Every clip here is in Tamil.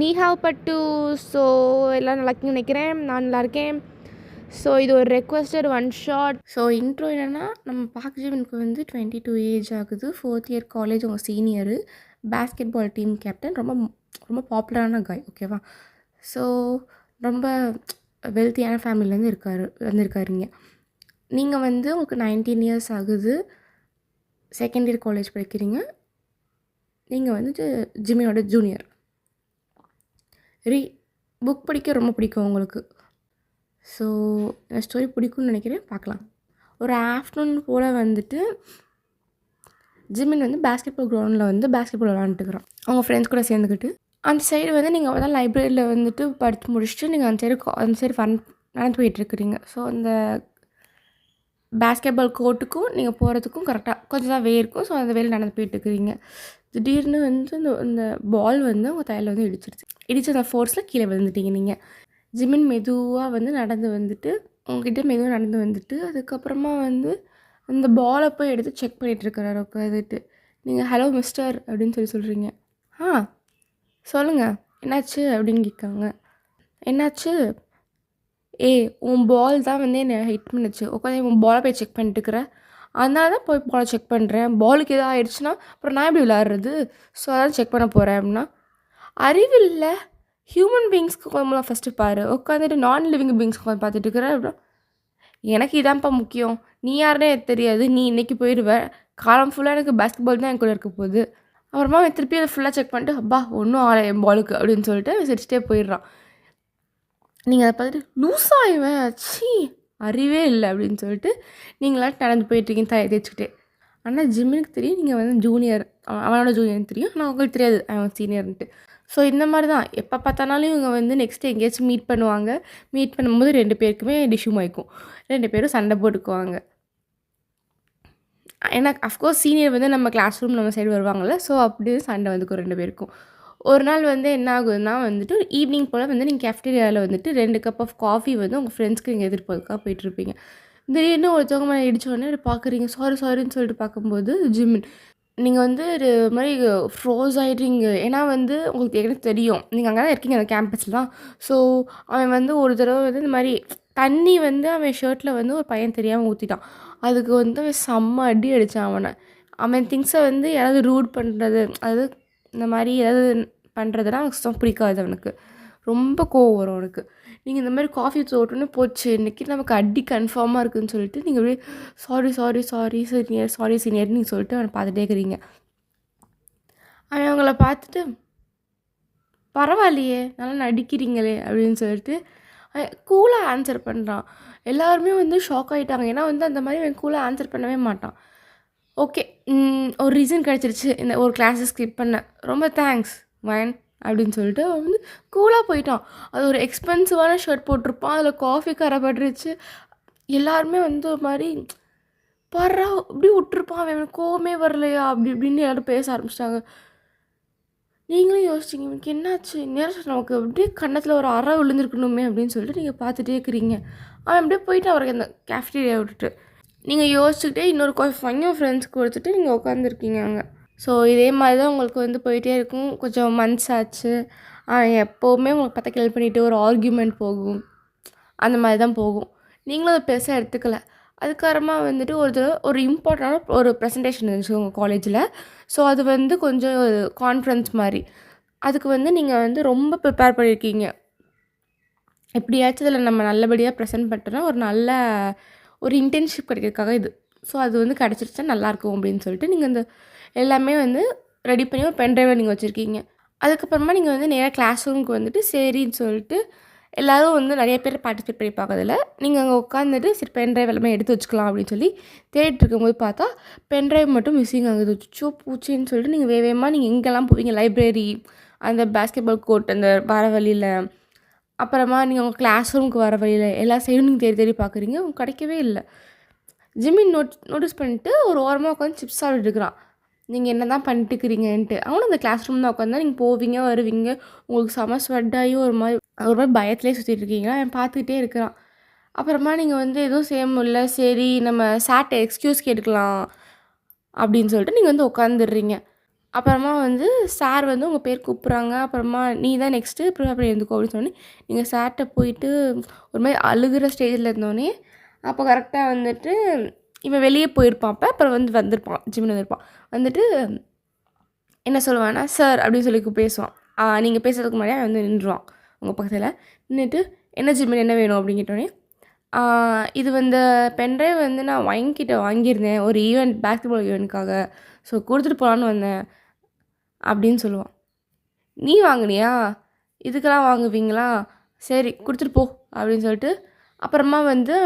நீ ஹாவ் பட்டு. ஸோ எல்லாம் நல்லா இருக்குன்னு நினைக்கிறேன். நான் நல்லா இருக்கேன். ஸோ இது ஒரு requested one shot. So intro என்னென்னா, நம்ம பாக்ஜீவனுக்கு வந்து 22 ஏஜ் ஆகுது. 4th இயர் காலேஜ், அவங்க senior, basketball team captain, ரொம்ப ரொம்ப பாப்புலரான காய், ஓகேவா. ஸோ ரொம்ப வெல்த்தியான ஃபேமிலிலேருந்து வந்திருக்காருங்க. நீங்கள் வந்து உங்களுக்கு 19 இயர்ஸ் ஆகுது, செகண்ட் இயர் காலேஜ் படிக்கிறீங்க. நீங்கள் வந்துட்டு ஜிம்மியோட ஜூனியர். புக் படிக்க ரொம்ப பிடிக்கும் உங்களுக்கு. ஸோ இந்த ஸ்டோரி பிடிக்கும்னு நினைக்கிறேன். பார்க்கலாம். ஒரு ஆஃப்டர்நூன் போல் வந்துட்டு ஜிம்மின் வந்து பேஸ்கெட் பால் கிரவுண்டில் வந்து பேஸ்கெட் பால் விளாண்டுட்டுருக்குறான் அவங்க ஃப்ரெண்ட்ஸ் கூட சேர்ந்துக்கிட்டு. அந்த சைடு வந்து நீங்கள் வந்து லைப்ரரியில் வந்துட்டு படித்து முடிச்சுட்டு நீங்கள் அந்த சைடு நடந்து போயிட்டுருக்குறீங்க. ஸோ அந்த பேஸ்கெட் பால் கோர்ட்டுக்கும் நீங்கள் போகிறதுக்கும் கரெக்டாக கொஞ்சம் தான் இருக்கும். ஸோ அந்த வேலை நடந்து போயிட்டுருக்குறீங்க. திடீர்னு வந்து இந்த பால் வந்து உங்கள் தலையில் வந்து இடிச்சு அந்த ஃபோர்ஸில் கீழே விழுந்துட்டீங்க. நீங்கள் ஜிம்மின் மெதுவாக வந்து நடந்து வந்துட்டு உங்ககிட்ட மெதுவாக நடந்து வந்துட்டு அதுக்கப்புறமா வந்து அந்த பாலை போய் எடுத்து செக் பண்ணிகிட்ருக்கிறாரு உட்காந்துட்டு. நீங்கள் ஹலோ மிஸ்டர் அப்படின்னு சொல்கிறீங்க. சொல்லுங்கள் என்னாச்சு அப்படின்னு கேட்காங்க. என்னாச்சு? உன் பால் தான் வந்து என்னை ஹிட் பண்ணிச்சு. உட்காந்து உன் பாலை போய் செக் பண்ணிட்டுருக்குற. அதனால தான் போய் பாலை செக் பண்ணுறேன். பாலுக்கு எதாவது ஆயிடுச்சுன்னா அப்புறம் நான் எப்படி விளாட்றது? ஸோ அதான் செக் பண்ண போகிறேன் அப்படின்னா, அறிவில்லை ஹியூமன் பீயிங்ஸ்க்கு கொஞ்சம் ஃபஸ்ட்டு பாரு. உட்காந்துட்டு நான் லிவிங் பீயிங்ஸ்க்கு உட்காந்து பார்த்துட்டு இருக்கிற அப்படின்னா, எனக்கு இதான்ப்பா முக்கியம். நீ யாருன்னே எனக்கு தெரியாது. நீ இன்றைக்கி போயிடுவேன். காலம் ஃபுல்லாக எனக்கு பேஸ்கெட் பால் தான் என் கூட இருக்க போகுது. அப்புறமா திருப்பி அதை ஃபுல்லாக செக் பண்ணிட்டு அப்பா ஒன்றும் ஆலை என் பாலுக்கு அப்படின்னு சொல்லிட்டு சிரிச்சிட்டே போயிடுறான். நீங்கள் அதை பார்த்துட்டு லூஸாக இவன் சி அறிவே இல்லை அப்படின்னு சொல்லிட்டு நீங்களாம் நடந்து போயிட்டுருக்கீங்க தலையை தேய்ச்சிக்கிட்டே. ஆனால் ஜிம்முக்கு தெரியும் நீங்கள் வந்து ஜூனியர், அவனோட ஜூனியர்னு தெரியும். ஆனால் அவங்களுக்கு தெரியாது அவன் சீனியர்ன்ட்டு. ஸோ இந்த மாதிரி தான் எப்போ பார்த்தாலும் இவங்க வந்து நெக்ஸ்ட்டு எங்கேயாச்சும் மீட் பண்ணுவாங்க. மீட் பண்ணும்போது 2 பேருக்குமே டிஷ்யூம் ஆயிக்கும். 2 பேரும் சண்டை போட்டுக்குவாங்க. ஏன்னா அஃப்கோர்ஸ் சீனியர் வந்து நம்ம கிளாஸ் ரூம் நம்ம சைடு வருவாங்கள்ல. ஸோ அப்படியே சண்டை வந்துக்கும் 2 பேருக்கும். ஒரு நாள் வந்து என்ன ஆகுதுன்னா வந்துட்டு ஈவினிங் போல் வந்து நீங்கள் கேஃப்டீரியாவில் வந்துட்டு 2 கப் ஆஃப் காஃபி வந்து உங்கள் ஃப்ரெண்ட்ஸ்க்கு இங்கே எதிர்பார்க்கா போயிட்டுருப்பீங்க. திடீர்னு ஒருத்தவங்க மேலே இடித்தோடனே பார்க்குறீங்க. சாரின்னு சொல்லிட்டு பார்க்கும்போது ஜிம்மின் நீங்கள் வந்து ஒரு மாதிரி ஃப்ரோஸ் ஆகிடுறீங்க. ஏன்னா வந்து உங்களுக்கு ஏற்கனவே தெரியும் நீங்கள் அங்கே தான் இருக்கீங்க அந்த கேம்பஸில் தான். ஸோ அவன் வந்து ஒரு தடவை வந்து இந்த மாதிரி தண்ணி வந்து அவன் ஷர்ட்டில் வந்து ஒரு பையன் தெரியாமல் ஊற்றிட்டான். அதுக்கு வந்து அவன் செம்ம அடி அடித்தான் அவனை. அவன் திங்ஸை வந்து யாராவது ரூட் பண்ணுறது, அதாவது இந்த மாதிரி ஏதாவது பண்ணுறதுனா அவனுக்கு சுத்தம் பிடிக்காது. அவனுக்கு ரொம்ப கோவம் வரும் அவனுக்கு. நீங்கள் இந்த மாதிரி காஃபி தோட்டோன்னு போச்சு இன்றைக்கி நமக்கு அடி கன்ஃபார்மாக இருக்குதுன்னு சொல்லிட்டு நீங்கள் அப்படியே சாரி சீனியர்னு நீங்கள் சொல்லிட்டு அவனை பார்த்துட்டே இருக்கிறீங்க. அவன் அவங்கள பார்த்துட்டு பரவாயில்லையே நல்லா நடிக்கிறீங்களே அப்படின்னு சொல்லிட்டு கூலாக ஆன்சர் பண்ணுறான். எல்லாருமே வந்து ஷாக் ஆகிட்டாங்க. ஏன்னா வந்து அந்த மாதிரி அவன் கூலாக ஆன்சர் பண்ணவே மாட்டான். ஓகே, ஒரு ரீசன் கிடச்சிருச்சு இந்த ஒரு கிளாஸை ஸ்கிப் பண்ண, ரொம்ப தேங்க்ஸ் வைன் அப்படின்னு சொல்லிட்டு அவன் வந்து கூலாக போயிட்டான். அது ஒரு எக்ஸ்பென்சிவான ஷர்ட் போட்டிருப்பான், அதில் காஃபி கரைப்பட்டுருச்சு. எல்லாருமே வந்து ஒரு மாதிரி பர்றா இப்படி விட்டுருப்பான். அவன் கோவமே வரலையா அப்படி இப்படின்னு எல்லோரும் பேச ஆரம்பிச்சிட்டாங்க. நீங்களும் யோசிச்சிங்க இவனுக்கு என்னாச்சு நேரம் நமக்கு அப்படியே கன்னத்தில் ஒரு அறை விழுந்துருக்கணுமே அப்படின்னு சொல்லிட்டு நீங்கள் பார்த்துட்டே இருக்கிறீங்க. அவன் அப்படியே போயிட்டு அவருக்கு அந்த கேஃப்டீரியா விட்டுட்டு நீங்கள் யோசிச்சுக்கிட்டே இன்னொரு காஃபி வாங்கி ஃப்ரெண்ட்ஸ்க்கு கொடுத்துட்டு நீங்கள் உட்காந்துருக்கீங்க அங்கே. ஸோ இதே மாதிரி தான் உங்களுக்கு வந்து போயிட்டே இருக்கும். கொஞ்சம் மந்த்ஸ் ஆச்சு. எப்போவுமே உங்களுக்கு பார்த்தா ஹெல்ப் பண்ணிவிட்டு ஒரு ஆர்கியூமெண்ட் போகும், அந்த மாதிரி தான் போகும். நீங்களும் அதை பெருசாக எடுத்துக்கல. அதுக்கப்புறமா வந்துட்டு ஒரு இம்பார்ட்டண்டான ஒரு ப்ரெசன்டேஷன் இருந்துச்சு உங்கள் காலேஜில். ஸோ அது வந்து கொஞ்சம் ஒரு கான்ஃபரன்ஸ் மாதிரி. அதுக்கு வந்து நீங்கள் வந்து ரொம்ப ப்ரிப்பேர் பண்ணியிருக்கீங்க. எப்படியாச்சும் இதில் நம்ம நல்லபடியாக ப்ரெசென்ட் பண்ணிட்டோன்னா ஒரு நல்ல ஒரு இன்டர்ன்ஷிப் கிடைக்கிறதுக்காக இது. ஸோ அது வந்து கிடச்சிருச்சா நல்லாயிருக்கும் அப்படின்னு சொல்லிட்டு நீங்கள் இந்த எல்லாமே வந்து ரெடி பண்ணி ஒரு பென்ட்ரைவில் நீங்கள் வச்சுருக்கீங்க. அதுக்கப்புறமா நீங்கள் வந்து நேராக கிளாஸ் ரூமுக்கு வந்துட்டு சரின்னு சொல்லிட்டு எல்லோரும் வந்து நிறைய பேர் பார்ட்டிசிபேட் பண்ணிப்பாங்க. அதில் நீங்கள் அங்கே உட்காந்துட்டு சரி பென்ட்ரைவ் எல்லாமே எடுத்து வச்சுக்கலாம் அப்படின்னு சொல்லி தேடிட்டு இருக்கும்போது பார்த்தா பென்ட்ரைவ் மட்டும் மிஸ்ஸிங் ஆகுது. பூச்சின்னு சொல்லிட்டு நீங்கள் வேகமாக நீங்கள் எங்கெல்லாம் போவீங்க, லைப்ரரி, அந்த பேஸ்கெட் பால் கோர்ட், அந்த வர வழியில், அப்புறமா நீங்கள் உங்கள் கிளாஸ் ரூமுக்கு வர வழியில் எல்லா சைடும் நீங்கள் தேடி பார்க்குறீங்க. உங்களுக்கு கிடைக்கவே இல்லை. ஜிம்மின் நோட்டீஸ் பண்ணிட்டு ஒரு ஓரமாக உட்காந்து சிப்ஸ் சாப்பிட்டு இருக்கிறான். நீங்கள் என்ன தான் பண்ணிட்டுக்கிறீங்கன்ட்டு. அவனும் அந்த கிளாஸ் ரூம் தான் உட்காந்து நீங்கள் போவீங்க வருவீங்க. உங்களுக்கு செம ஸ்வெட்டாகி ஒரு மாதிரி பயத்துலேயே சுற்றிட்டு இருக்கீங்க. அவன் பார்த்துக்கிட்டே இருக்கிறான். அப்புறமா நீங்கள் வந்து எதுவும் செய்ய முடியல, சரி நம்ம சாட்டை எக்ஸ்கியூஸ் கேட்டுக்கலாம் அப்படின்னு சொல்லிட்டு நீங்கள் வந்து உட்காந்துடுறீங்க. அப்புறமா வந்து சார் வந்து உங்கள் பேர் கூப்பிட்றாங்க. அப்புறமா நீ தான் நெக்ஸ்ட்டு ப்ரிப்பேர் பண்ணி இருந்துக்கோ அப்படின்னு சொன்னோடனே, நீங்கள் சார்கிட்ட போயிட்டு ஒரு மாதிரி அழுகிற ஸ்டேஜில் இருந்தோடனே, அப்போ கரெக்டாக வந்துட்டு இவன் வெளியே போயிருப்பான். அப்புறம் வந்து வந்திருப்பான், ஜிம்மின் வந்திருப்பான். வந்துட்டு என்ன சொல்லுவான்னா, சார் அப்படின்னு சொல்லி பேசுவான். நீங்கள் பேசுறதுக்கு முன்னாடியே அவன் வந்து நின்றுவான் உங்கள் பக்கத்தில். நின்றுட்டு என்ன ஜிம்மின் என்ன வேணும் அப்படின்னு கேட்டோடனே, இது வந்து பென்ட்ரைவ் வந்து நான் வாங்கிக்கிட்ட வாங்கியிருந்தேன் ஒரு ஈவெண்ட், பேஸ்கெட்பால் ஈவெண்ட்காக. ஸோ கொடுத்துட்டு போகலான்னு வந்தேன் அப்படின்னு சொல்லுவான். நீ வாங்கினியா? இதுக்கெல்லாம் வாங்குவீங்களா? சரி கொடுத்துட்டு போ அப்படின்னு சொல்லிட்டு அப்புறமா வந்து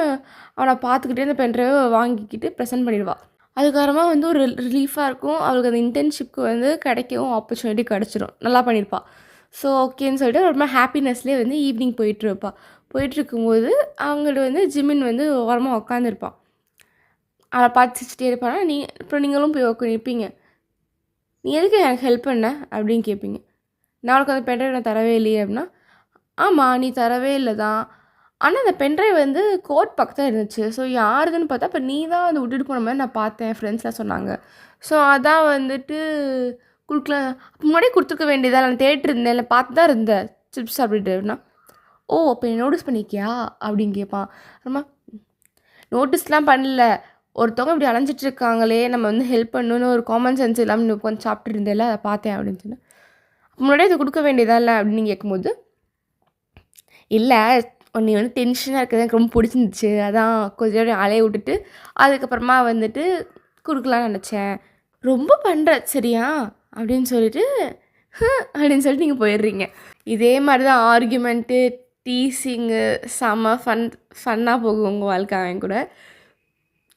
அவனை பார்த்துக்கிட்டே அந்த பென்ட்ரைவை வாங்கிக்கிட்டு ப்ரெசென்ட் பண்ணிடுவாள். அதுக்கப்புறமா வந்து ஒரு ரிலீஃபாக இருக்கும். அவளுக்கு அந்த இன்டர்ன்ஷிப்க்கு வந்து கிடைக்கவும் ஆப்பர்ச்சுனிட்டி கிடச்சிரும். நல்லா பண்ணியிருப்பாள். ஸோ ஓகேன்னு சொல்லிட்டு ரொம்ப ஹாப்பினஸ்லேயே வந்து ஈவினிங் போயிட்டுருப்பாள். போயிட்டுருக்கும்போது அவங்கள்ட்ட வந்து ஜிம்மின் வந்து ஓரமாக உட்காந்துருப்பான். அவளை பார்த்து சிரிச்சிட்டே இருப்பானா, அப்புறம் நீங்களும் போய் நிற்பீங்க. நீ எதுக்கு எனக்கு ஹெல்ப் பண்ண அப்படின்னு கேட்பீங்க. நான் உனக்கு அந்த பென்ட்ரைவ் நான் தரவே இல்லையே அப்படின்னா, ஆமாம் நீ தரவே இல்லை தான், ஆனால் அந்த பென்ட்ரைவ் வந்து கோர்ட் பக்கத்தில் இருந்துச்சு. ஸோ யாருதுன்னு பார்த்தா இப்போ நீ தான் வந்து விட்டுட்டு போன மாதிரி நான் பார்த்தேன், ஃப்ரெண்ட்ஸ்லாம் சொன்னாங்க. ஸோ அதான் வந்துட்டு கொடுக்கல. அப்போ முன்னாடியே கொடுத்துருக்க வேண்டியதாக, நான் தேட்டிருந்தேன், இல்லை பார்த்து தான் இருந்தேன் சிப்ஸ் சாப்பிட்டுட்டு அப்படின்னா, ஓ அப்போ நீ நோட்டீஸ் பண்ணிக்கியா அப்படின்னு கேட்பான். அம்மா நோட்டீஸ்லாம் பண்ணல, ஒருத்தவங்க இப்படி அலைஞ்சிட்ருக்காங்களே, நம்ம வந்து ஹெல்ப் பண்ணணுன்னு ஒரு காமன் சென்ஸ் இல்லாமல் உட்காந்து சாப்பிட்டு இருந்தேன்ல, அதை பார்த்தேன் அப்படின்னு சொன்னேன். முன்னாடியே இது கொடுக்க வேண்டியதா இல்லை அப்படின்னு கேட்கும்போது, இல்லை நீ வந்து டென்ஷனாக இருக்கிறது எனக்கு ரொம்ப பிடிச்சிருந்துச்சு, அதான் கொஞ்சம் அலைய விட்டுட்டு அதுக்கப்புறமா வந்துட்டு கொடுக்கலான்னு நினச்சேன். ரொம்ப பண்ணுற சரியா அப்படின்னு சொல்லிட்டு அப்படின்னு சொல்லிட்டு நீங்கள் போயிடுறீங்க. இதே மாதிரி தான் ஆர்கியூமெண்ட்டு, டீசிங்கு, செம்ம ஃபன்னாக போகும் உங்கள் வாழ்க்கை. அவன் கூட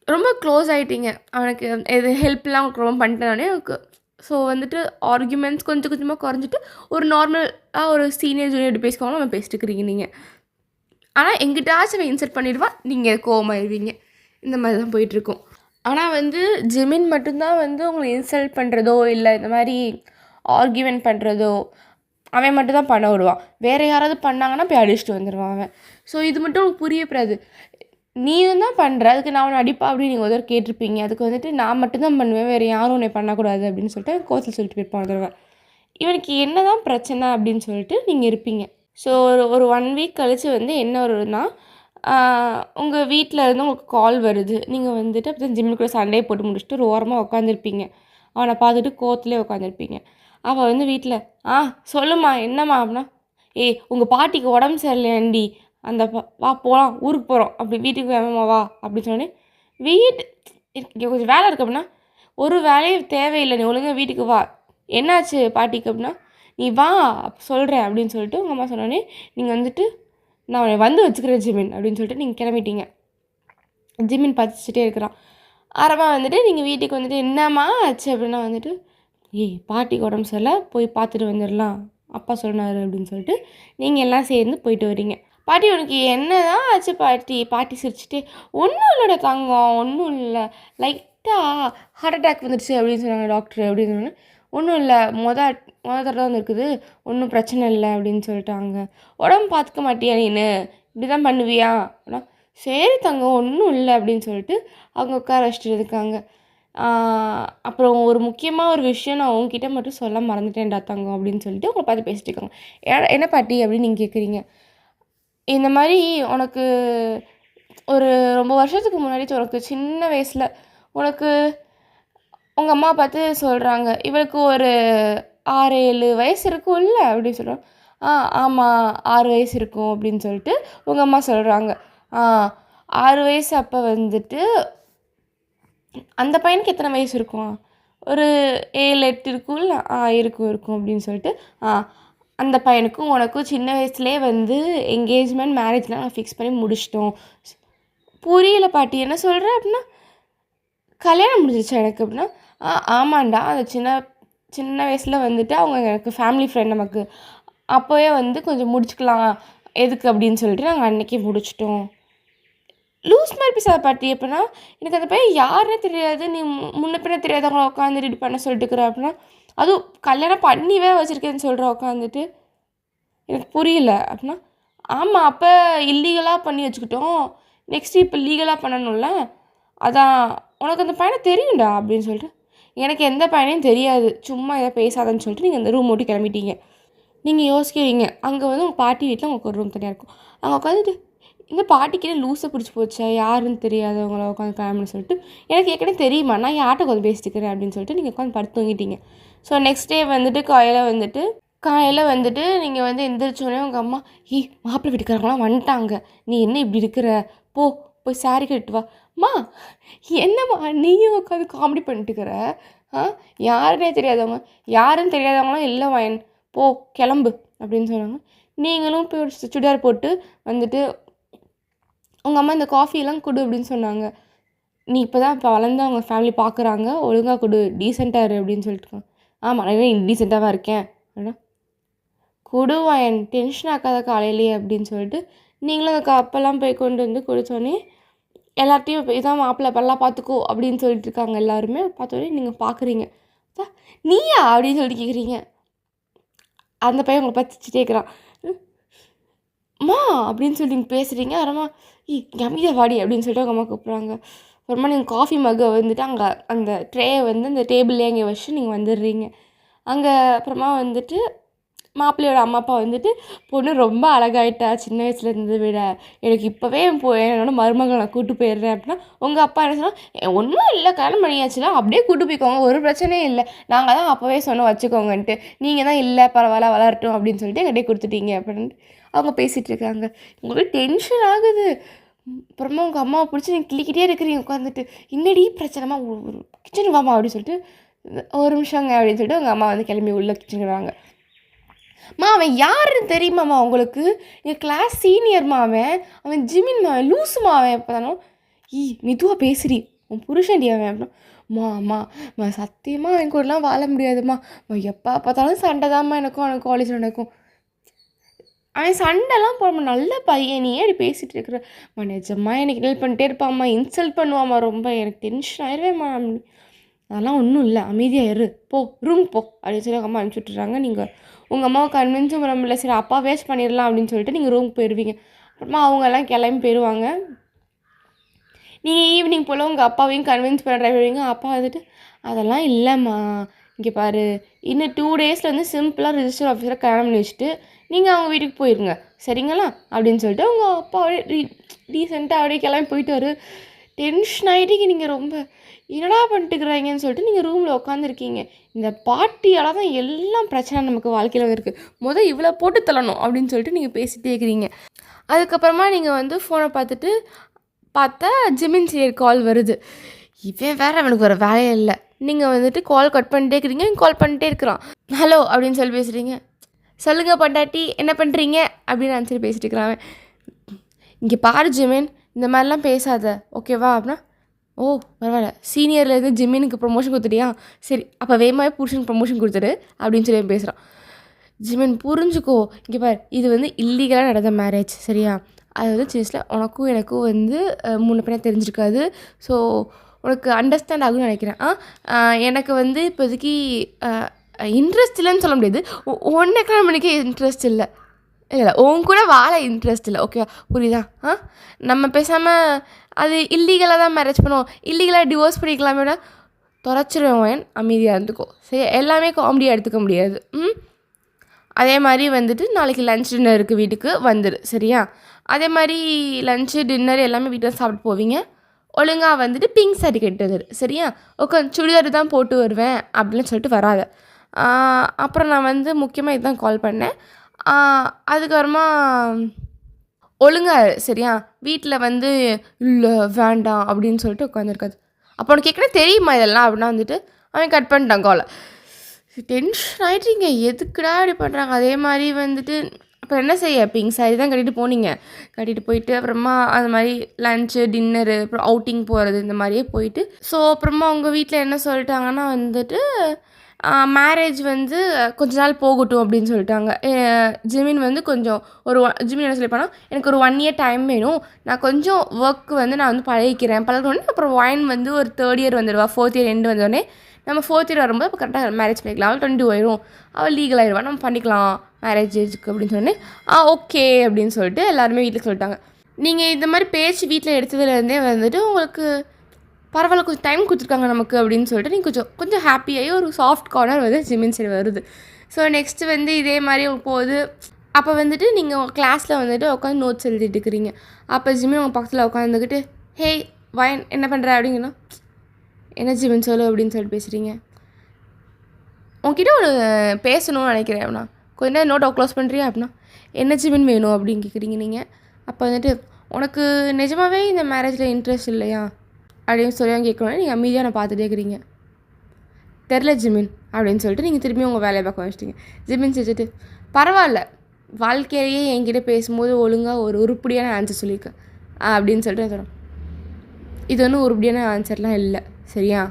ரொம்ப க்ளோஸ் ஆகிட்டீங்க, அவனுக்கு எது ஹெல்ப்லாம் உங்களுக்கு ரொம்ப பண்ணிட்டேனே அவனுக்கு. ஸோ வந்துட்டு ஆர்கியூமெண்ட்ஸ் கொஞ்சம் கொஞ்சமாக குறைஞ்சிட்டு ஒரு நார்மலாக ஒரு சீனியர் ஜூனியர் எப்படி பேசிக்கோங்களோ நம்ம பேசிட்டுக்கிறீங்க நீங்கள். ஆனால் எங்கிட்டாச்சும் அவன் இன்சல்ட் பண்ணிடுவான், நீங்கள் கோவமாயிருவீங்க. இந்த மாதிரி தான் போயிட்டுருக்கும். ஆனால் வந்து ஜிமின் மட்டும்தான் வந்து உங்களை இன்சல்ட் பண்ணுறதோ இல்லை இந்த மாதிரி ஆர்கியூமெண்ட் பண்ணுறதோ அவன் மட்டும் தான் பண்ண விடுவான். வேறு யாராவது பண்ணாங்கன்னா போய் அடிச்சுட்டு வந்துடுவான் அவன். ஸோ இது மட்டும் உங்களுக்கு புரியப்படாது. நீயும் தான் பண்ணுற, அதுக்கு நான் உன்னை அடிப்பா அப்படின்னு நீங்கள் ஒரு கேட்டிருப்பீங்க. அதுக்கு வந்துட்டு நான் மட்டும்தான் பண்ணுவேன், வேறு யாரும் உன்னை பண்ணக்கூடாது அப்படின்னு சொல்லிட்டு கோத்தில் சொல்லிட்டு போயிருப்பான் தடவை. இவனுக்கு என்ன தான் பிரச்சனை அப்படின்னு சொல்லிட்டு நீங்கள் இருப்பீங்க. ஸோ ஒரு 1 வீக் கழித்து வந்து என்ன வருதுன்னா, உங்கள் வீட்டில் இருந்து உங்களுக்கு கால் வருது. நீங்கள் வந்துட்டு அப்போ தான் ஜிம்முக்குள்ளே சண்டையை போட்டு முடிச்சுட்டு ஒரு ஓரமாக உட்காந்துருப்பீங்க. அவனை பார்த்துட்டு கோவத்துலேயே உட்காந்துருப்பீங்க. அவள் வந்து வீட்டில் சொல்லுமா என்னம்மா அப்படின்னா, ஏய் உங்கள் பாட்டிக்கு உடம்பு சரியில்லையாண்டி, அந்த வா போகலாம் ஊருக்கு போகிறோம் அப்படி வீட்டுக்கு வேணுமா வா அப்படின்னு சொன்னோடனே, இங்கே கொஞ்சம் வேலை இருக்குது அப்படின்னா, ஒரு வேலையும் தேவையில்லை, நீ ஒழுங்காக வீட்டுக்கு வா, என்னாச்சு பாட்டிக்கு அப்படின்னா, நீ வா சொல்கிறேன் அப்படின்னு சொல்லிட்டு உங்கள் அம்மா சொன்னோடனே நீங்கள் வந்துட்டு நான் அவனை வந்து வச்சுக்கிறேன் ஜிமின் அப்படின்னு சொல்லிட்டு நீங்கள் கிளம்பிட்டீங்க. ஜிமின் பச்சிட்டே இருக்கிறான். ஆரமாக வந்துட்டு நீங்கள் வீட்டுக்கு வந்துட்டு என்னம்மா ஆச்சு அப்படின்னா வந்துட்டு, ஏய் பாட்டிக்கு உடம்பு சரியில்லை, போய் பார்த்துட்டு வந்துடலாம், அப்பா சொன்னார் அப்படின்னு சொல்லிட்டு நீங்கள் எல்லாம் சேர்ந்து போயிட்டு வரீங்க. பாட்டி உனக்கு என்ன தான் ஆச்சு பாட்டி? பாட்டி சிரிச்சுட்டு, ஒன்றும் இல்லைடா தங்கம், ஒன்றும் இல்லை, லைட்டாக ஹார்ட் அட்டாக் வந்துடுச்சு அப்படின்னு சொன்னாங்க டாக்டர் அப்படின்னு சொன்னேன். ஒன்றும் இல்லை, மொதல் தடவை தான் இருக்குது, ஒன்றும் பிரச்சனை இல்லை அப்படின்னு சொல்லிட்டாங்க. உடம்பு பார்த்துக்க மாட்டியா நீனு, இப்படி தான் பண்ணுவியா அப்படின்னா, சரி தங்கம் ஒன்றும் இல்லை அப்படின்னு சொல்லிட்டு அவங்க உட்கார வச்சுட்டு இருக்காங்க. அப்புறம் ஒரு முக்கியமாக ஒரு விஷயம் நான் உங்ககிட்ட மட்டும் சொல்ல மறந்துட்டேன்டா தங்கம் அப்படின்னு சொல்லிட்டு உங்களை பார்த்து பேசிட்டு இருக்காங்க. என்ன பாட்டி அப்படின்னு நீங்கள் கேட்குறீங்க. இந்த மாதிரி உனக்கு ஒரு ரொம்ப வருஷத்துக்கு முன்னாடி உனக்கு சின்ன வயசில் உனக்கு உங்கள் அம்மா பார்த்து சொல்கிறாங்க, இவளுக்கு ஒரு 6-7 வயசு இருக்கும்ல அப்படின்னு சொல்கிறாங்க. ஆமாம் 6 வயசு இருக்கும் அப்படின்னு சொல்லிட்டு உங்கள் அம்மா சொல்கிறாங்க. 6 வயசு அப்போ வந்துட்டு அந்த பையனுக்கு எத்தனை வயசு இருக்கும்? ஒரு 7-8 இருக்கும்ல. இருக்கும் அப்படின்னு சொல்லிட்டு அந்த பையனுக்கும் உனக்கும் சின்ன வயசுலேயே வந்து என்கேஜ்மெண்ட் மேரேஜ்லாம் நான் ஃபிக்ஸ் பண்ணி முடிச்சிட்டோம். புரியல பாட்டி என்ன சொல்கிறேன் அப்படின்னா, கல்யாணம் முடிஞ்சிச்சு எனக்கு அப்படின்னா, ஆமாண்டா அந்த சின்ன வயசில் வந்துட்டு அவங்க எனக்கு ஃபேமிலி ஃப்ரெண்ட், நமக்கு அப்போவே வந்து கொஞ்சம் முடிச்சுக்கலாம் எதுக்கு அப்படின்னு சொல்லிட்டு நாங்கள் அன்றைக்கி முடிச்சிட்டோம். லூஸ் மாதிரி பேசாத பாட்டி அப்படின்னா, எனக்கு அந்த பையன் யாருன்னே தெரியாது, நீ முன்ன பின்ன தெரியாதவங்கள உட்காந்து ரெடி பண்ண சொல்லிட்டுக்கிற அப்படின்னா, அதுவும் கல்யாணம் பண்ணிவே வச்சுருக்கேன்னு சொல்கிற உட்காந்துட்டு, எனக்கு புரியல அப்படின்னா, ஆமாம் அப்போ இல்லீகலாக பண்ணி வச்சுக்கிட்டோம், நெக்ஸ்ட்டு இப்போ லீகலாக பண்ணணும்ல, அதான் உனக்கு அந்த பையனை தெரியும்டா அப்படின்னு சொல்லிட்டு, எனக்கு எந்த பையனையும் தெரியாது, சும்மா எதாவது பேசாதன்னு சொல்லிட்டு நீங்கள் அந்த ரூம் விட்டு கிளம்பிட்டீங்க. நீங்கள் யோசிக்கிறீங்க, அங்கே வந்து உங்கள் பாட்டி வீட்டில் உங்களுக்கு ஒரு ரூம் தனியாக இருக்கும். அங்கே உட்காந்துட்டு இந்த பாட்டிக்கிட்டே லூஸை பிடிச்சி போச்சா, யாருன்னு தெரியாதவங்கள உட்காந்து கிளம்புன்னு சொல்லிட்டு, எனக்கு ஏற்கனவே தெரியுமா, நான் யார்கிட்ட உட்காந்து பேசிட்டுக்கிறேன் அப்படின்னு சொல்லிட்டு நீங்கள் உட்காந்து படுத்து தூங்கிட்டீங்க. ஸோ நெக்ஸ்ட் டே வந்துட்டு காலையில் வந்துட்டு நீங்கள் வந்து எந்திரிச்சோடனே உங்கள் அம்மா, மாப்பிள்ளை வீட்டுக்காரங்களாம் வந்துட்டாங்க, நீ என்ன இப்படி இருக்கிற, போய் சாரி கட்டிட்டு வா. அம்மா என்னம்மா நீயும் உட்காந்து காமெடி பண்ணிட்டுக்கிற, யாருன்னே தெரியாதவங்களாம் இல்லை வாயன், போ கிளம்பு அப்படின்னு சொன்னாங்க. நீங்களும் போய் ஒரு சுடிதார் போட்டு வந்துட்டு உங்கள் அம்மா இந்த காஃபியெல்லாம் கொடு அப்படின்னு சொன்னாங்க. நீ இப்போ வளர்ந்து அவங்க ஃபேமிலி பார்க்குறாங்க, ஒழுங்காக கொடு, டீசெண்டாக இரு அப்படின்னு சொல்லிட்டு. ஆமாம், நான் டீசெண்டாக தான் இருக்கேன் அப்படின்னா, கொடுவாயன் டென்ஷன் ஆக்காத காலையிலேயே அப்படின்னு சொல்லிட்டு நீங்களும் அந்த கப்பெல்லாம் போய் கொண்டு வந்து குடித்தோடனே எல்லாத்தையும் இதான் மாப்பிள்ளை பல்லாம் பார்த்துக்கோ அப்படின்னு சொல்லிட்டு இருக்காங்க. எல்லாருமே பார்த்தோன்னே நீங்கள் பார்க்குறீங்க, நீயா அப்படின்னு சொல்லிட்டு கேட்குறீங்க. அந்த பையன் உங்களை பார்த்து கேட்குறான், அம்மா அப்படின்னு சொல்லி நீங்கள் பேசுகிறீங்க. அப்புறமா அமைதியாக வாடி அப்படின்னு சொல்லிட்டு அவங்க அம்மா கூப்பிட்றாங்க. அப்புறமா நீங்கள் காஃபி மக்கை வந்துட்டு அங்கே அந்த ட்ரேயை வந்து அந்த டேபிள்லேயே அங்கே வச்சு நீங்கள் வந்துடுறீங்க. அங்கே அப்புறமா வந்துட்டு மாப்பிள்ளையோட அம்மா அப்பா வந்துட்டு, பொண்ணு ரொம்ப அழகாயிட்டா சின்ன வயசில் இருந்ததை விட, எனக்கு இப்போவே என்னோட மருமகளை நான் கூப்பிட்டு போயிடுறேன் அப்படின்னா, உங்கள் அப்பா என்ன சொன்னால், ஒன்றும் இல்லை கல்யாணம் பண்ணியாச்சுன்னா அப்படியே கூப்பிட்டு போய்க்கோங்க, ஒரு பிரச்சனையும் இல்லை, நாங்கள் தான் அப்போவே சொன்னோம் வச்சுக்கோங்கன்ட்டு, நீங்கள் தான் இல்லை பரவாயில்ல வளரட்டும் அப்படின்னு சொல்லிட்டு எங்கிட்டே கொடுத்துட்டீங்க அப்படின்ட்டு அவங்க பேசிகிட்டு இருக்காங்க. உங்களுக்கு டென்ஷன் ஆகுது. அப்புறமா உங்கள் அம்மாவை பிடிச்சி நீங்கள் கிளிக்கிட்டே இருக்கிறீங்க உட்காந்துட்டு, இன்னடி பிரச்சனைமா கிச்சனுக்கு வாமா அப்படின்னு சொல்லிட்டு, ஒரு நிமிஷங்க அப்படின்னு சொல்லிட்டு உங்கள் அம்மா வந்து கிளம்பி உள்ள கிச்சனுக்குறாங்க. அவன் யாருன்னு தெரியுமாம்மா உங்களுக்கு, எங்கள் கிளாஸ் சீனியர்மா, அவன் ஜிமின்மா, அவன் லூசுமா, அவன் எப்போ தானோ மெதுவாக பேசுறி, உன் புருஷன்டி அவன் அப்படின்னா, சத்தியமாக அவன் கூடலாம் வாழ முடியாதும்மா, எப்போ பார்த்தாலும் சண்டை தான்மா எனக்கும் அவனுக்கு காலேஜில் நடக்கும், அவன் சண்டைலாம் போடாமல் நல்ல பையன், நீ அப்படி பேசிகிட்டு இருக்கிற நிஜமா எனக்கு ஹெல்ப் பண்ணிட்டே இருப்பாம்மா, இன்சல்ட் பண்ணுவாம்மா, ரொம்ப எனக்கு டென்ஷன் ஆயிடுவேம்மா, அதெல்லாம் ஒன்றும் இல்லை அமைதியாக இரு, ரூம் போ அப்படின்னு சொல்லி அம்மா அனுப்பிச்சி விட்டுறாங்க. நீங்கள் உங்கள் அம்மாவை கன்வின்ஸும் பண்ண முடியல, சரி அப்பா வேஸ்ட் பண்ணிடலாம் அப்படின்னு சொல்லிட்டு நீங்கள் ரூமுக்கு போயிடுவீங்க. அப்புறமா அவங்கெல்லாம் கிளம்பி போயிடுவாங்க. நீங்கள் ஈவினிங் போல் உங்கள் அப்பாவையும் கன்வின்ஸ் பண்ண ட்ரை பண்ணுவீங்க. அப்பா வந்துட்டு, அதெல்லாம் இல்லைம்மா, இங்கே பாரு, இன்னும் 2 டேஸில் வந்து சிம்பிளாக ரிஜிஸ்டர் ஆஃபீஸரை கல்யாணம் பண்ணி வச்சுட்டு நீங்கள் அவங்க வீட்டுக்கு போயிருங்க சரிங்களா அப்படின்னு சொல்லிட்டு உங்கள் அப்பா டீசெண்டாக அப்படியே கிளம்பி போயிட்டு வரு. டென்ஷன் ஆகிட்டீங்க நீங்கள், ரொம்ப என்னடா பண்ணிட்டுக்கிறாங்கன்னு சொல்லிட்டு நீங்கள் ரூமில் உட்காந்துருக்கீங்க. இந்த பாட்டியால் தான் எல்லாம் பிரச்சனை நமக்கு வாழ்க்கையில் இருக்குது, இவ்வளோ போட்டு தள்ளணும் அப்படின்னு சொல்லிட்டு நீங்கள் பேசிகிட்டே இருக்கிறீங்க. அதுக்கப்புறமா நீங்கள் வந்து ஃபோனை பார்த்தா ஜிமின் சீரியர் கால் வருது. இவன் வேறு அவனுக்கு ஒரு வேலையே இல்லை. நீங்கள் வந்துட்டு கால் கட் பண்ணிட்டே இருக்கிறீங்க, கால் பண்ணிட்டே இருக்கிறான். ஹலோ அப்படின்னு சொல்லி பேசுகிறீங்க. சொல்லுங்கள் பண்டாட்டி என்ன பண்ணுறீங்க அப்படின்னு ஆன்சர் பேசிட்டு இருக்கிறான். இங்கே பாரு ஜிமின், இந்த மாதிரிலாம் பேசாத ஓகேவா அப்படின்னா, பரவாயில்ல, சீனியர்லேருந்து ஜிமினுக்கு ப்ரொமோஷன் கொடுத்துட்டியா, சரி அப்போ வேகமாகவே புருஷனுக்கு ப்ரொமோஷன் கொடுத்துரு அப்படின்னு சொல்லி பேசுகிறான். ஜிமின் புரிஞ்சுக்கோ, இங்கே பாரு, இது வந்து இல்லீகலாக நடந்த மேரேஜ் சரியா, அது வந்து சின்னஸில் உனக்கும் எனக்கும் வந்து 3 பேரை தெரிஞ்சிருக்காது, ஸோ உனக்கு அண்டர்ஸ்டாண்ட் ஆகும்னு நினைக்கிறேன். எனக்கு வந்து இப்போதைக்கு இன்ட்ரெஸ்ட் இல்லைன்னு சொல்ல முடியாது, ஒன்றை கல்யாணம் பண்ணிக்க இன்ட்ரெஸ்ட் இல்லை, உன் கூட வாழ இன்ட்ரெஸ்ட் இல்லை ஓகேவா, புரியுதா? நம்ம பேசாமல் அது இல்லீகலாக தான் மேரேஜ் பண்ணுவோம், இல்லீகலாக டிவோர்ஸ் பண்ணிக்கலாமே, தொலைச்சிருவேன், அமைதியாக இருந்துக்கோ சரி, எல்லாமே காமெடியாக எடுத்துக்க முடியாது. அதே மாதிரி வந்துட்டு நாளைக்கு லன்ச் டின்னருக்கு வீட்டுக்கு வந்துடு சரியா, அதே மாதிரி லன்ச்சு டின்னர் எல்லாமே வீட்டில் சாப்பிட்டு போவீங்க. ஒழுங்காக வந்துட்டு பிங்க் சாரி கட்டு வந்துடு சரியா, சுடிதார் தான் போட்டு வருவேன் அப்படின்னு சொல்லிட்டு வராத. அப்புறம் நான் வந்து முக்கியமாக இதுதான் கால் பண்ணேன். அதுக்கப்புறமா ஒழுங்காக சரியா, வீட்டில் வந்து இல்லை வேண்டாம் அப்படின்னு சொல்லிட்டு உட்காந்துருக்காது. அப்போ உனக்கு கேட்குறேன் தெரியுமா இதெல்லாம் அப்படின்னா வந்துட்டு அவன் கட் பண்ணிட்டான் காலை. டென்ஷன் ஆகிட்டீங்க, எதுக்குடா இப்படி பண்ணுறாங்க. அதே மாதிரி வந்துட்டு அப்புறம் என்ன செய்ய, பிங்க் சாரி தான் கட்டிட்டு போனீங்க, கட்டிட்டு போயிட்டு அப்புறமா அது மாதிரி லன்ச்சு டின்னரு அப்புறம் அவுட்டிங் போகிறது இந்த மாதிரியே போயிட்டு, ஸோ அப்புறமா உங்கள் வீட்டில் என்ன சொல்லிட்டாங்கன்னா வந்துட்டு மேரேஜ் வந்து கொஞ்ச நாள் போகட்டும் அப்படின்னு சொல்லிட்டாங்க. ஜிமின் வந்து கொஞ்சம் ஜிமின் என்ன சொல்லிப்பானா, எனக்கு ஒரு 1 year டைம் வேணும், நான் கொஞ்சம் ஒர்க் வந்து நான் வந்து பழகணுன்னு. அப்புறம் ஒயின் வந்து ஒரு 3rd year வந்துடுவா, 4th year எண்டு வந்தோடனே நம்ம 4th year வரும்போது அப்போ கரெக்டாக மேரேஜ் பண்ணிக்கலாம், அவள் 22 ஆயிரும், அவள் லீகல் ஆயிடுவா, நம்ம பண்ணிக்கலாம் மேரேஜுக்கு அப்படின்னு சொன்னேன். ஓகே அப்படின்னு சொல்லிட்டு எல்லாருமே வீட்டில் சொல்லிட்டாங்க. நீங்கள் இந்த மாதிரி பேச்சு வீட்டில் எடுத்ததுலேருந்தே வந்துட்டு உங்களுக்கு பரவாயில்ல கொஞ்சம் டைம் கொடுத்துருக்காங்க நமக்கு அப்படின்னு சொல்லிட்டு நீங்கள் கொஞ்சம் கொஞ்சம் ஹாப்பியாகி ஒரு சாஃப்ட் கார்னர் வந்து ஜிம்மின் சைடு வருது. ஸோ நெக்ஸ்ட்டு வந்து இதே மாதிரி போகுது. அப்போ வந்துட்டு நீங்கள் கிளாஸில் வந்துட்டு உட்காந்து நோட்ஸ் எழுதிட்டு இருக்கிறீங்க. அப்போ ஜிம்மின் உங்கள் பக்கத்தில் உட்காந்துக்கிட்டு ஹேய் வயன் என்ன பண்ணுற அப்படிங்கன்னா என்ன ஜிம்மின் சொல்லு அப்படின்னு சொல்லிட்டு பேசுகிறீங்க. உங்ககிட்ட ஒரு பேசணும்னு நினைக்கிறேன் அப்படின்னா கொஞ்ச நேரம் நோட்டை க்ளோஸ் பண்ணுறியா அப்படின்னா என்ன ஜிம்மின் வேணும் அப்படின்னு கேட்குறீங்க நீங்கள். அப்போ வந்துட்டு உனக்கு நிஜமாகவே இந்த மேரேஜில் இன்ட்ரெஸ்ட் இல்லையா அப்படின்னு சொல்லி கேட்கணும். நீங்கள் அமைதியாக நான் பார்த்துட்டே இருக்கிறீங்க. தெரில ஜிமின் அப்படின்னு சொல்லிட்டு நீங்கள் திரும்பி உங்கள் வேலையை பார்க்க வச்சிட்டிங்க. ஜிமின் செஞ்சுட்டு பரவாயில்ல வாழ்க்கையிலேயே என்கிட்ட பேசும்போது ஒழுங்காக ஒரு உருப்படியான ஆன்சர் சொல்லியிருக்கேன் அப்படின்னு சொல்லிட்டு சொல்கிறேன். இது ஒன்றும் உருப்படியான ஆன்சர்லாம் இல்லை சரியா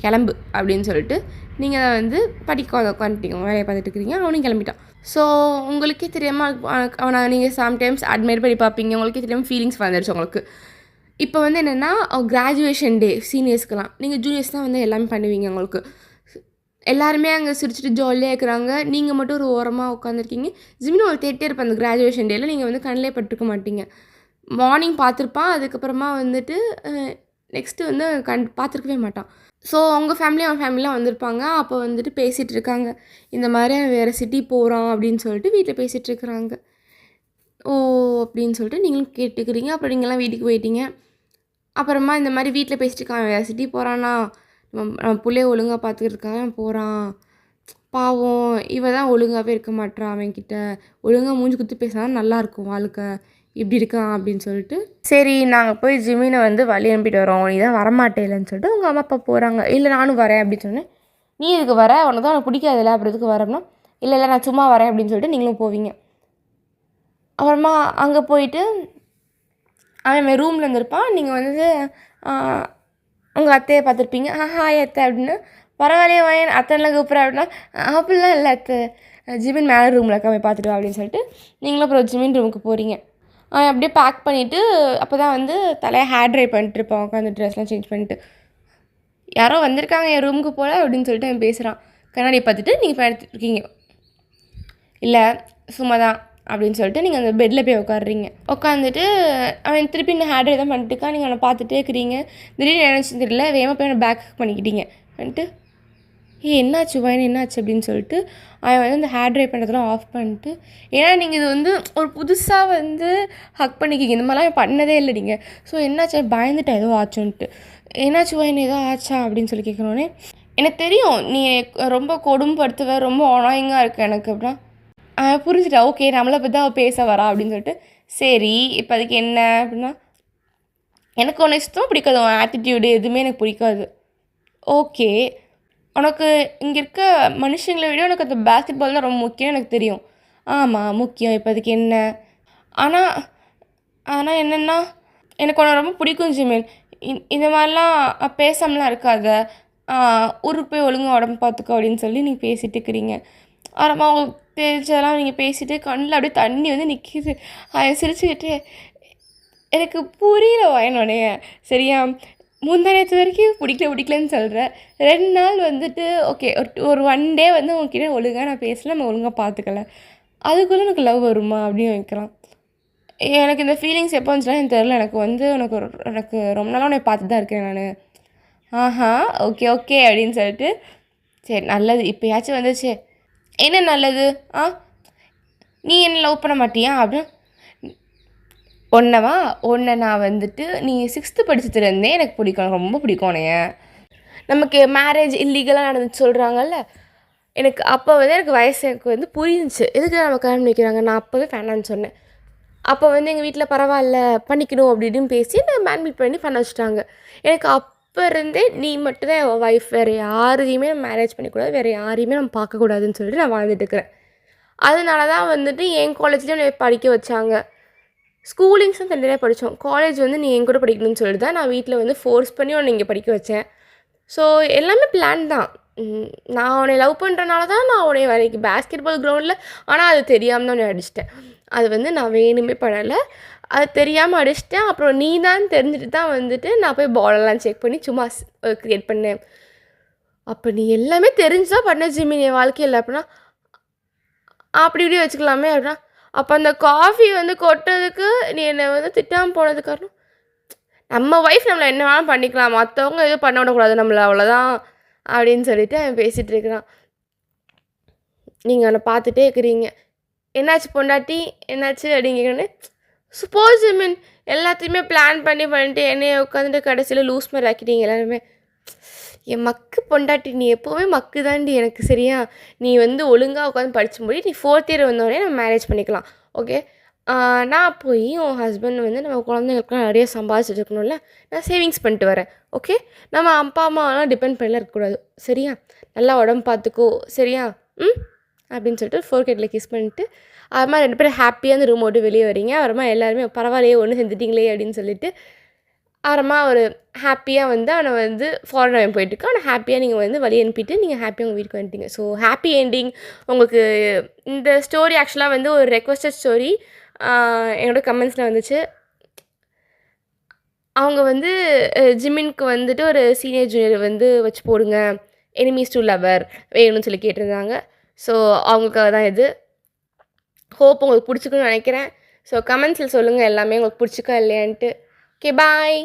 கிளம்பு அப்படின்னு சொல்லிட்டு நீங்கள் அதை வந்து படிக்க உட்காந்துட்டீங்க வேலையை பார்த்துட்டு இருக்கிறீங்க. அவனும் கிளம்பிட்டான். ஸோ உங்களுக்கே தெரியாமல் அவனை நீங்கள் சம்டைம்ஸ் அட்மையர் பண்ணி பார்ப்பீங்க. உங்களுக்கே தெரியாமல் ஃபீலிங்ஸ் வந்துடுச்சு உங்களுக்கு. இப்போ வந்து என்னென்னா கிராஜுவேஷன் டே சீனியர்ஸ்க்கெலாம் நீங்கள் ஜூனியர்ஸ் தான் வந்து எல்லாமே பண்ணுவீங்க. உங்களுக்கு எல்லாருமே அங்கே சிரிச்சுட்டு ஜாலியாக இருக்கிறாங்க. நீங்கள் மட்டும் ஒரு ஓரமாக உட்காந்துருக்கீங்க. ஜிமின் ஒரு தேட்டே இருப்பேன் அந்த கிராஜுவேஷன் டேயில் நீங்கள் வந்து கண்ணிலே பட்டுருக்க மாட்டீங்க. மார்னிங் பார்த்துருப்பான். அதுக்கப்புறமா வந்துட்டு நெக்ஸ்ட்டு வந்து பார்த்துருக்கவே மாட்டான். ஸோ உங்கள் ஃபேமிலி அவன் ஃபேமிலிலாம் வந்திருப்பாங்க. அப்போ வந்துட்டு பேசிகிட்டு இருக்காங்க. இந்த மாதிரி வேறு சிட்டி போகிறான் அப்படின்னு சொல்லிட்டு வீட்டில் பேசிகிட்டு இருக்கிறாங்க. ஓ அப்படின்னு சொல்லிட்டு நீங்களும் கேட்டுக்கிறீங்க. அப்புறம் நீங்கள்லாம் வீட்டுக்கு போயிட்டீங்க. அப்புறமா இந்த மாதிரி வீட்டில் பேசிட்டு இருக்கான் வேறு சிட்டி போகிறான்னா நம்ம பிள்ளைய ஒழுங்காக பார்த்துக்கிறதுக்காக போகிறான். பாவம் இவ தான் ஒழுங்காகவே இருக்க மாட்டான். அவன்கிட்ட ஒழுங்காக மூஞ்சி குத்து பேசினா நல்லாயிருக்கும் வாழ்க்கை. இப்படி இருக்கான் அப்படின்னு சொல்லிட்டு சரி நாங்கள் போய் ஜிமினை வந்து வழி அனுப்பிட்டு வரோம். நீ தான் வரமாட்டேலன்னு சொல்லிட்டு உங்கள் அம்மா அப்பா போகிறாங்க. இல்லை நானும் வரேன் அப்படின்னு சொன்னேன். நீ இதுக்கு வர உனக்கு தான் உனக்கு பிடிக்காதுல்ல அப்புறம் இதுக்கு வரேன்னா இல்லை நான் சும்மா வரேன் அப்படின்னு சொல்லிட்டு நீங்களும் போவீங்க. அப்புறமா அங்கே போயிட்டு அவன் ரூமில் இருந்திருப்பான். நீங்கள் வந்து உங்கள் அத்தையை பார்த்துருப்பீங்க. ஹாய் அத்தை அப்படின்னு பரவாயில்லையே வயன் அத்தனைலாம் கூப்பிட்றேன் அப்படின்னா அப்படிலாம் இல்லை அத்தை ஜிமின் மேலே ரூமில் இருக்க போய் பார்த்துட்டு அப்படின்னு சொல்லிட்டு நீங்களும் அப்புறம் ஜிமின் ரூமுக்கு போகிறீங்க. அப்படியே பேக் பண்ணிவிட்டு அப்போ தான் வந்து தலையை ஹேர் ட்ரை பண்ணிட்டுருப்பான் உட்காந்து ட்ரெஸ்லாம் சேஞ்ச் பண்ணிட்டு யாரோ வந்திருக்காங்க என் ரூமுக்கு போல் அப்படின்னு சொல்லிட்டு அவன் பேசுகிறான். கண்ணாடியை பார்த்துட்டு நீங்கள் இப்போ எடுத்துருக்கீங்க. இல்லை சும்மா தான் அப்படின்னு சொல்லிட்டு நீங்கள் அந்த பெட்டில் போய் உட்காடுறீங்க. உட்காந்துட்டு அவன் திருப்பி இன்னும் ஹேர் ட்ரை தான் பண்ணிட்டுருக்கான். நீங்கள் அவனை பார்த்துட்டே இருக்கிறீங்க. திடீர்னு நினச்சி தெரியல வேகமாக போய் அவனை பேக் பண்ணிக்கிட்டீங்க வந்துட்டு என்னாச்சு வயன் என்னாச்சு அப்படின்னு சொல்லிட்டு அவன் வந்து அந்த ஹேர் ட்ரை பண்ணுறதெல்லாம் ஆஃப் பண்ணிட்டு ஏன்னா நீங்கள் இது வந்து ஒரு புதுசாக வந்து ஹக் பண்ணிக்கிங்க இந்த மாதிரிலாம் பண்ணதே இல்லை நீங்கள். ஸோ என்னாச்சு பயந்துட்டேன் ஏதோ ஆச்சுன்ட்டு. என்னாச்சு வயன் ஏதோ ஆச்சா அப்படின்னு சொல்லி கேட்குறோன்னே எனக்கு தெரியும் நீ ரொம்ப கொடுமைப்படுத்துவ ரொம்ப அனாயிங்காக இருக்கு எனக்கு அப்படின்னா புரிஞ்சுட்டா ஓகே நம்மளை பற்றி தான் பேச வரா அப்படின்னு சொல்லிட்டு சரி இப்போ அதுக்கு என்ன அப்படின்னா எனக்கு உன்னை சுத்தமாக பிடிக்காது. உன் ஆட்டிடியூடு எதுவுமே எனக்கு பிடிக்காது. ஓகே உனக்கு இங்கே இருக்க மனுஷங்களை விட உனக்கு அந்த பேஸ்கெட் பால் தான் ரொம்ப முக்கியம் எனக்கு தெரியும். ஆமாம் முக்கியம் இப்போ அதுக்கு என்ன ஆனால் என்னென்னா எனக்கு உன்னை ரொம்ப பிடிக்கும் ஜிமின். இந்த மாதிரிலாம் பேசாமலாம் இருக்காத ஊருக்கு போய் ஒழுங்காக உடம்பு பார்த்துக்கோ அப்படின்னு சொல்லி நீங்கள் பேசிகிட்டு இருக்கிறீங்க. ஆமாம் உங்களுக்கு தெரிஞ்சதெல்லாம் நீங்கள் பேசிவிட்டு கண்ணில் அப்படியே தண்ணி வந்து நிற்கிது. சிரிச்சுக்கிட்டு எனக்கு புரியல வயனோடைய சரியா முந்தானத்து வரைக்கும் பிடிக்கலன்னு சொல்கிறேன். 2 நாள் வந்துட்டு ஓகே ஒரு 1 டே வந்து உங்ககிட்ட ஒழுங்காக நான் பேசல நம்ம ஒழுங்காக பார்த்துக்கல அதுக்குள்ளே எனக்கு லவ் வருமா அப்படின்னு வைக்கலாம். எனக்கு இந்த ஃபீலிங்ஸ் எப்போ வந்துச்சுன்னா எனக்கு தெரில. எனக்கு வந்து எனக்கு ரொம்ப நாளாக உன்னை பார்த்துட்டு தான் இருக்கேன் நான். ஓகே அப்படின்னு சொல்லிட்டு சரி நல்லது இப்போயாச்சும் வந்துச்சு. என்ன நல்லது நீ என்ன லவ் பண்ண மாட்டியா அப்படின்னு ஒன்றை நான் வந்துட்டு நீ 6th படிச்சதுலேருந்தே எனக்கு பிடிக்கும் ரொம்ப பிடிக்கும் உன்னைய. நமக்கு மேரேஜ் இல்லீகலாக நடந்துச்சு சொல்கிறாங்கல்ல எனக்கு அப்போ வந்து எனக்கு வயசு எனக்கு வந்து புரிஞ்சிச்சு எதுக்கு நம்ம கல்யாணம் பண்ணிக்கிறாங்க. நான் அப்போவே வேண்டான்னு சொன்னேன். அப்போ வந்து எங்கள் வீட்டில் பரவாயில்ல பண்ணிக்கணும் அப்படின்னு பேசி நான் மேன்மீட் பண்ணி பண்ண வச்சுட்டாங்க. எனக்கு அப்போ இருந்தே நீ மட்டும்தான் என் ஒய்ஃப் வேறு யாரையுமே நம்ம மேரேஜ் பண்ணிக்கூடாது வேறு யாரையுமே நம்ம பார்க்கக்கூடாதுன்னு சொல்லிட்டு நான் வாழ்ந்துட்டு இருக்கிறேன். அதனால தான் வந்துட்டு என் காலேஜ்லேயும் என்னை படிக்க வச்சாங்க. ஸ்கூலிங்ஸும் தனியாக படித்தோம். காலேஜ் வந்து நீ என் கூட படிக்கணும்னு சொல்லிட்டு தான் நான் வீட்டில் வந்து ஃபோர்ஸ் பண்ணி உன்னை இங்கே படிக்க வச்சேன். ஸோ எல்லாமே பிளான் தான். நான் உன்னை லவ் பண்ணுறனால தான் நான் உன்னை வரைக்கு பேஸ்கெட் பால் கிரவுண்டில் ஆனால் அது தெரியாமல் தான் உன்னை அடிச்சிட்டேன். அது வந்து நான் வேணுமே பண்ணலை அது தெரியாமல் அடிச்சிட்டேன். அப்புறம் நீ தான் தெரிஞ்சுட்டு தான் வந்துட்டு நான் போய் பாலெல்லாம் செக் பண்ணி சும்மா க்ரியேட் பண்ணேன். அப்போ நீ எல்லாமே தெரிஞ்சு தான் பண்ண ஜிமின் என் வாழ்க்கையில் அப்படின்னா அப்படி இப்படி வச்சுக்கலாமே அப்படின்னா அப்போ அந்த காஃபி வந்து கொட்டதுக்கு நீ என்னை வந்து திட்டாமல் போனது காரணம் நம்ம ஒய்ஃப் நம்மளை என்ன வேணாலும் பண்ணிக்கலாம், மற்றவங்க எதுவும் பண்ண விடக்கூடாது நம்மளை, அவ்வளோதான் அப்படின்னு சொல்லிட்டு அவன் பேசிகிட்டு இருக்கிறான். நீங்கள் அவனை பார்த்துட்டே இருக்கிறீங்க. என்னாச்சு பொண்டாட்டி, என்னாச்சு அப்படிங்கிறன்னு. சப்போஸ் மீன் எல்லாத்தையுமே பிளான் பண்ணிட்டு என்னைய உட்காந்துட்டு கடைசியில் லூஸ் மாதிரி ஆக்கிட்டீங்க எல்லாருமே. என் மக்கு பொண்டாட்டி, நீ எப்போவுமே மக்கு தாண்டி எனக்கு, சரியா? நீ வந்து ஒழுங்காக உட்காந்து படிச்சு முடி, நீ 4th இயர் வந்தோடனே நம்ம மேரேஜ் பண்ணிக்கலாம், ஓகே? நான் போய் உன் ஹஸ்பண்ட் வந்து நம்ம குழந்தைங்களுக்குலாம் நிறைய சம்பாதிச்சுட்டு இருக்கணும்ல, நான் சேவிங்ஸ் பண்ணிட்டு வரேன், ஓகே? நம்ம அப்பா அம்மாவெலாம் டிபெண்ட் பண்ணலாம் இருக்கக்கூடாது, சரியா? நல்லா உடம்பு பார்த்துக்கோ, சரியா? அப்படின்னு சொல்லிட்டு 4 கிஸ் பண்ணிட்டு அப்புறமா 2 பேரும் ஹாப்பியாக அந்த ரூம் விட்டு வெளியே வரீங்க. அப்புறமா எல்லாருமே பரவாயில்லையே ஒன்று செஞ்சுட்டிங்களே அப்படின்னு சொல்லிட்டு அப்புறமா ஒரு ஹாப்பியாக வந்து அவனை வந்து ஃபாரின் அவன் போயிட்டுருக்கு. அவனை ஹாப்பியாக நீங்கள் வந்து வழி அனுப்பிட்டு நீங்கள் ஹாப்பியாக உங்கள் வீட்டுக்கு வந்துட்டீங்க. So happy ending. உங்களுக்கு இந்த ஸ்டோரி ஆக்சுவலாக வந்து ஒரு ரெக்வஸ்டட் ஸ்டோரி என்னோடய கமெண்ட்ஸில் வந்துச்சு. அவங்க வந்து ஜிமின்க்கு வந்துட்டு ஒரு சீனியர் ஜூனியர் வந்து வச்சு போடுங்க, எனிமீஸ் டு லவர் வேணும்னு சொல்லி கேட்டிருந்தாங்க. ஸோ அவங்களுக்காக தான் இது. ஹோப் உங்களுக்கு பிடிச்சிக்குன்னு நினைக்கிறேன். ஸோ கமெண்ட்ஸில் சொல்லுங்கள் எல்லாமே உங்களுக்கு பிடிச்சிக்கா இல்லையான்ட்டு. ஓகே, பாய்.